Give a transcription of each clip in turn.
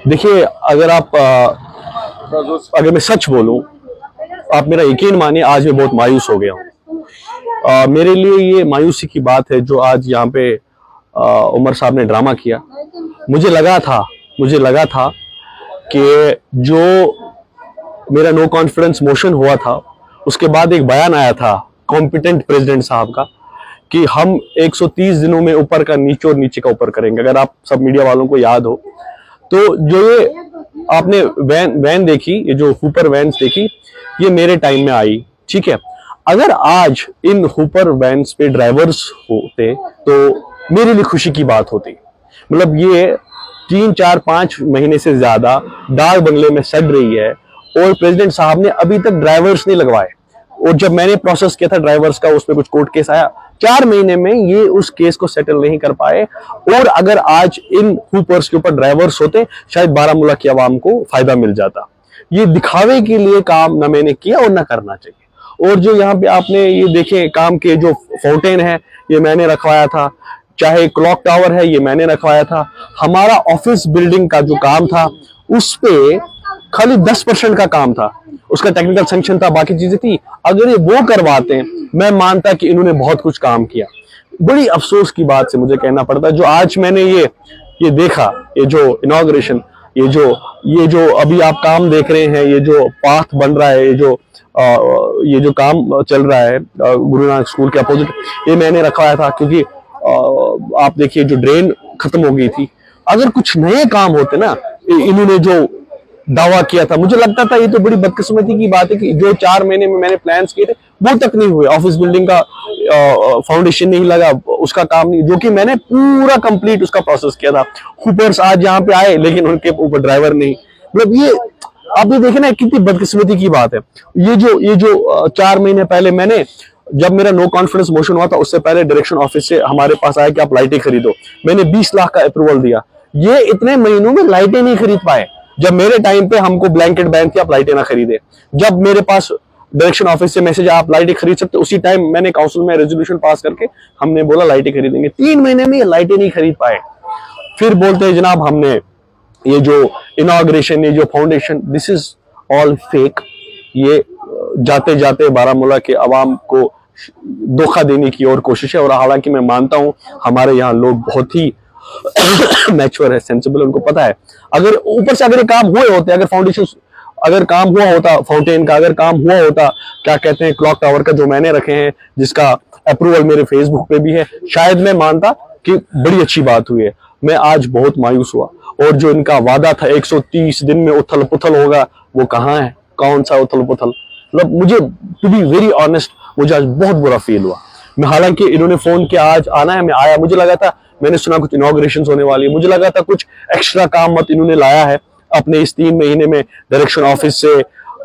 देखिए, अगर मैं सच बोलूं, आप मेरा यकीन मानिए, आज मैं बहुत मायूस हो गया हूं। मेरे लिए ये मायूसी की बात है जो आज यहाँ पे उमर साहब ने ड्रामा किया। मुझे लगा था कि जो मेरा नो कॉन्फिडेंस मोशन हुआ था, उसके बाद एक बयान आया था कॉम्पिटेंट प्रेसिडेंट साहब का कि हम 130 दिनों में ऊपर का नीचे और नीचे का ऊपर करेंगे। अगर आप सब मीडिया वालों को याद हो तो जो ये आपने वैन देखी, ये जो हुपर वैन्स देखी, ये मेरे टाइम में आई, ठीक है। अगर आज इन हुपर वैन्स पे ड्राइवर्स होते तो मेरे लिए खुशी की बात होती। मतलब ये 3-4-5 महीने से ज्यादा डाक बंगले में सड़ रही है और प्रेसिडेंट साहब ने अभी तक ड्राइवर्स नहीं लगवाए। और जब मैंने प्रोसेस किया था ड्राइवर्स का, उसमें कुछ कोर्ट केस आया, 4 महीने में ये उस केस को सेटल नहीं कर पाए। और अगर आज इन हुपर्स के ऊपर ड्राइवर्स होते, शायद बारामूला की आवाम को फायदा मिल जाता। ये दिखावे के लिए काम ना मैंने किया और ना करना चाहिए। और जो यहाँ पे आपने ये देखे काम के जो फाउंटेन है, ये मैंने रखवाया था। चाहे क्लॉक टावर है, ये मैंने रखवाया था। हमारा ऑफिस बिल्डिंग का जो काम था, उस पे खाली 10% का काम था, उसका टेक्निकल सैंक्शन था, बाकी चीजें थी। अगर ये वो करवाते हैं, मैं मानता कि इन्होंने बहुत कुछ काम किया। बड़ी अफसोस की बात से मुझे कहना पड़ता है, जो आज मैंने ये देखा, ये जो इनॉग्रेशन, ये जो अभी आप काम देख रहे हैं, ये जो पाथ बन रहा है, ये जो काम चल रहा है गुरु नानक स्कूल के अपोजिट, ये मैंने रखवाया था। क्योंकि आप देखिए, जो ड्रेन खत्म हो गई थी। अगर कुछ नए काम होते ना, इन्होंने जो दावा किया था, मुझे लगता था ये तो बड़ी बदकिस्मती की बात है कि जो 4 महीने में मैंने प्लान्स किए थे वो तक नहीं हुए। ऑफिस बिल्डिंग का फाउंडेशन नहीं लगा, उसका काम नहीं, जो कि मैंने पूरा कंप्लीट उसका प्रोसेस किया था। हुपर्स आज यहाँ पे आए, लेकिन उनके ऊपर ड्राइवर नहीं। मतलब ये आप भी देखे ना, कितनी बदकिस्मती की बात है। ये जो 4 महीने पहले मैंने, जब मेरा नो कॉन्फिडेंस मोशन हुआ था, उससे पहले डायरेक्शन ऑफिस से हमारे पास आया कि आप लाइटें खरीदो। मैंने 20 लाख का अप्रूवल दिया। ये इतने महीनों में लाइटें नहीं खरीद पाए, जब मेरे टाइम पे हमको ब्लैंकेट बैन थी, आप लाइटें ना खरीदे। जब मेरे पास डायरेक्शन ऑफिस से मैसेज, आप लाइटें खरीद सकते, उसी टाइम मैंने काउंसिल में रेजोल्यूशन पास करके हमने बोला लाइटें खरीदेंगे। 3 महीने में ये लाइटें नहीं खरीद पाए। फिर बोलते हैं जनाब हमने ये जो इनॉग्रेशन, ये जो foundation, this is all fake. ये जाते जाते बारामूला के अवाम को धोखा देने की और कोशिश है। और हालांकि मैं मानता हूं हमारे यहाँ लोग बहुत ही मैच्योर है, सेंसिबल, उनको पता है। अगर ऊपर से अगर ये काम हुए होते, अगर फाउंडेशन, अगर काम हुआ होता, फाउंटेन का अगर काम हुआ होता, क्या कहते हैं, क्लॉक टावर का जो मैंने रखे हैं, जिसका अप्रूवल मेरे फेसबुक पे भी है, शायद मैं मानता कि बड़ी अच्छी बात हुई है। मैं आज बहुत मायूस हुआ। और जो इनका वादा था 130 दिन में उथल पुथल होगा, वो कहाँ है? कौन सा उथल पुथल? मतलब मुझे, टू बी वेरी ऑनेस्ट, मुझे आज बहुत बुरा फील हुआ। मैं, हालांकि इन्होंने फोन किया आज आना है, मैं आया। मुझे लगा था, मैंने सुना कुछ इनॉग्रेशन होने वाली है, मुझे लगा था कुछ एक्स्ट्रा काम मत इन्होंने लाया है अपने इस 3 महीने में डायरेक्शन ऑफिस से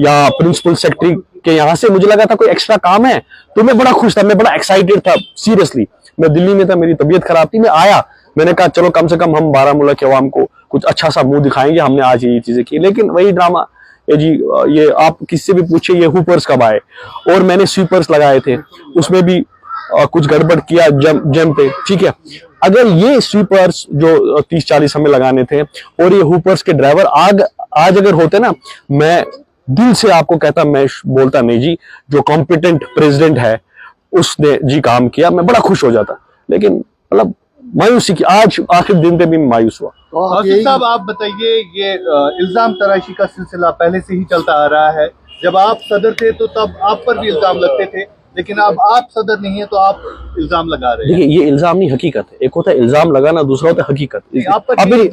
या प्रिंसिपल सेक्रेटरी के यहाँ से। मुझे लगा था कोई एक्स्ट्रा काम है, तो मैं बड़ा खुश था, मैं बड़ा एक्साइटेड था। सीरियसली, मैं दिल्ली में था, मेरी तबीयत खराब थी, मैं आया, मैंने कहा चलो कम से कम हम बारामूला के अवाम को कुछ अच्छा सा मुंह दिखाएंगे, हमने आज ये चीजें की। लेकिन वही ड्रामा, ये आप किससे भी पूछे, ये हुपर्स कब आए? और मैंने स्वीपर्स लगाए थे, उसमें भी कुछ गड़बड़ किया जम पे, ठीक है। अगर ये स्वीपर्स जो 30-40 हमें लगाने थे और ये हुपर्स के ड्राइवर आज अगर होते ना, मैं दिल से आपको कहता, मैं बोलता नहीं जी, जो कॉम्पिटेंट प्रेसिडेंट है उसने जी काम किया, मैं बड़ा खुश हो जाता। लेकिन मतलब मायूसी की, आज आखिर दिन पे भी मायूस हुआ। साहब आप बताइए, ये इल्जाम तराशी का सिलसिला पहले से ही चलता आ रहा है। जब आप सदर थे तो तब आप पर भी इल्जाम लगते थे, लेकिन अब आप सदर नहीं है तो आप इल्जाम लगा रहे हैं। देखिए, ये इल्जाम नहीं, हकीकत है। एक होता है इल्जाम लगाना, दूसरा होता है हकीकत। आप मेरी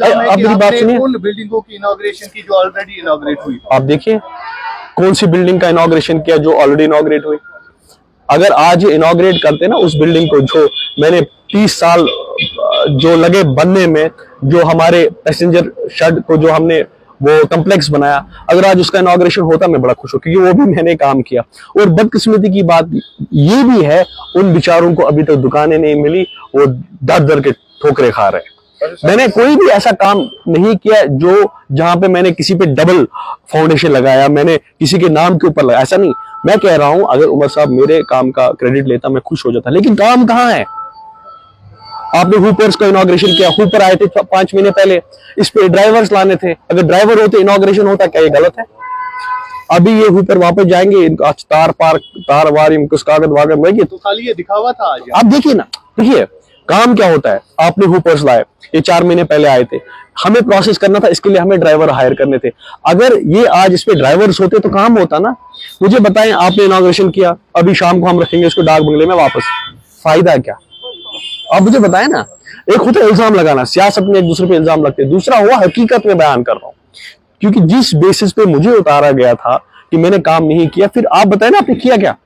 बात सुनिए, उन बिल्डिंगों की इनॉग्रेशन की जो ऑलरेडी इनॉग्रेट हुई। आप देखिए कौन सी बिल्डिंग का इनॉग्रेशन किया जो ऑलरेडी इनॉग्रेट हुई। अगर आज इनॉग्रेट करते ना उस बिल्डिंग को, जो मैंने 30 साल जो लगे बनने में, जो हमारे पैसेंजर शेड को जो हमने वो कॉम्प्लेक्स बनाया, अगर आज उसका इनॉग्रेशन होता, मैं बड़ा खुश हूं, क्योंकि वो भी मैंने काम किया। और बदकिस्मती की बात ये भी है, उन बेचारों को अभी तक दुकानें नहीं मिली, वो दर के ठोकरे खा रहे हैं। मैंने कोई भी ऐसा काम नहीं किया जो जहां पे मैंने किसी पे डबल फाउंडेशन लगाया, मैंने किसी के नाम के ऊपर लगाया, ऐसा नहीं। मैं कह रहा हूं, अगर उमर साहब मेरे काम का क्रेडिट लेता, मैं खुश हो जाता। लेकिन काम कहाँ है? आपने हुपर्स का इनॉग्रेशन किया, हुपर आए थे 5 महीने पहले, इस पे ड्राइवर्स लाने थे, अगर ड्राइवर होते इनॉग्रेशन होता, क्या ये गलत है? अभी ये हुपर वापस जाएंगे, इनका तार वार कुछ कागज वागज लेंगे। तो खाली ये दिखावा था आज? आप देखिए ना, देखिए काम क्या होता है। आपने हुपर्स लाए, ये 4 महीने पहले आए थे, हमें प्रोसेस करना था, इसके लिए हमें ड्राइवर हायर करने थे। अगर ये आज इस पे ड्राइवर्स होते तो काम होता ना। मुझे बताएं, आपने इनॉग्रेशन किया, अभी शाम को हम रखेंगे इसको डाक बंगले में वापस, फायदा क्या? आप मुझे बताएं ना। एक होता है इल्जाम लगाना, सियासत में एक दूसरे पे इल्जाम लगते हैं, दूसरा हुआ हकीकत में बयान कर रहा हूं, क्योंकि जिस बेसिस पे मुझे उतारा गया था कि मैंने काम नहीं किया, फिर आप बताएं ना आपने किया क्या?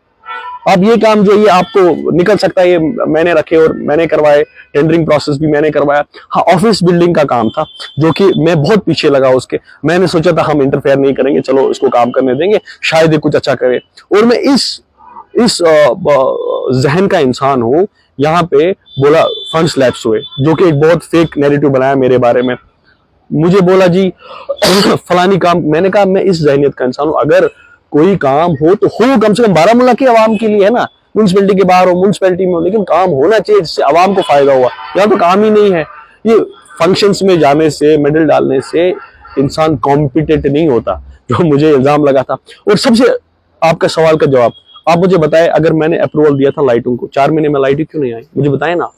अब ये काम जो ये आपको निकल सकता है, ये मैंने रखे और मैंने करवाए, टेंडरिंग प्रोसेस भी मैंने करवाया। हाँ, ऑफिस बिल्डिंग का काम था जो कि मैं बहुत पीछे लगा उसके, मैंने सोचा था हम इंटरफेयर नहीं करेंगे, चलो इसको काम करने देंगे, शायद ये कुछ अच्छा करे। और मैं इस जहन का इंसान हूं। यहाँ पे बोला फंड्स लैप्स हुए, जो कि एक बहुत फेक नैरेटिव बनाया मेरे बारे में। मुझे बोला जी फलानी काम, मैंने कहा मैं इस जहनियत का इंसान हूं, अगर कोई काम हो तो हो कम से कम बारामूला के आवाम के लिए, है ना, म्यूनसिपैलिटी के बाहर हो, म्यूनसिपैलिटी में हो, लेकिन काम होना चाहिए जिससे आवाम को फायदा हुआ। यहाँ तो काम ही नहीं है। ये फंक्शंस में जाने से, मेडल डालने से इंसान कॉम्पिटेंट नहीं होता, जो मुझे इल्जाम लगा था। और सबसे आपका सवाल का जवाब आप मुझे बताएं, अगर मैंने अप्रूवल दिया था लाइटों को, 4 महीने में लाइटें क्यों नहीं आई? मुझे बताएं ना,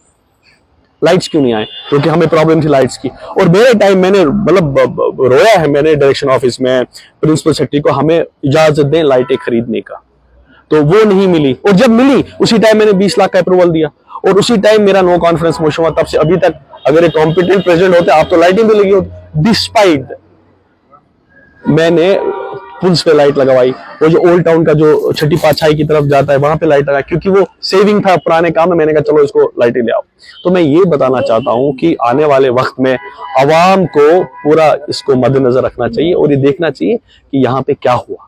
लाइट्स क्यों नहीं आए? क्योंकि हमें प्रॉब्लम थी लाइट्स की। और मेरे टाइम मैंने मतलब रोया है मैंने डायरेक्शन ऑफिस में, प्रिंसिपल सेक्रेटरी को, हमें इजाजत दें लाइटें खरीदने का, तो वो नहीं मिली। और जब मिली उसी टाइम मैंने 20 लाख का अप्रूवल दिया, और उसी टाइम मेरा नो कॉन्फ्रेंस मोशन हुआ। तब से अभी तक अगर एक कॉम्पिटेंट प्रेसिडेंट होते, आप तो लाइटें भी लगी होती। डिस्पाइट मैंने पुल्स पे लाइट लगवाई, वो जो ओल्ड टाउन का जो छठी पातशाही की तरफ जाता है वहां पे लाइट लगाई, क्योंकि वो सेविंग था पुराने काम में। मैंने कहा चलो इसको लाइटें ले आओ। तो मैं ये बताना चाहता हूं कि आने वाले वक्त में आवाम को पूरा इसको मद्देनजर रखना चाहिए और ये देखना चाहिए कि यहाँ पे क्या हुआ।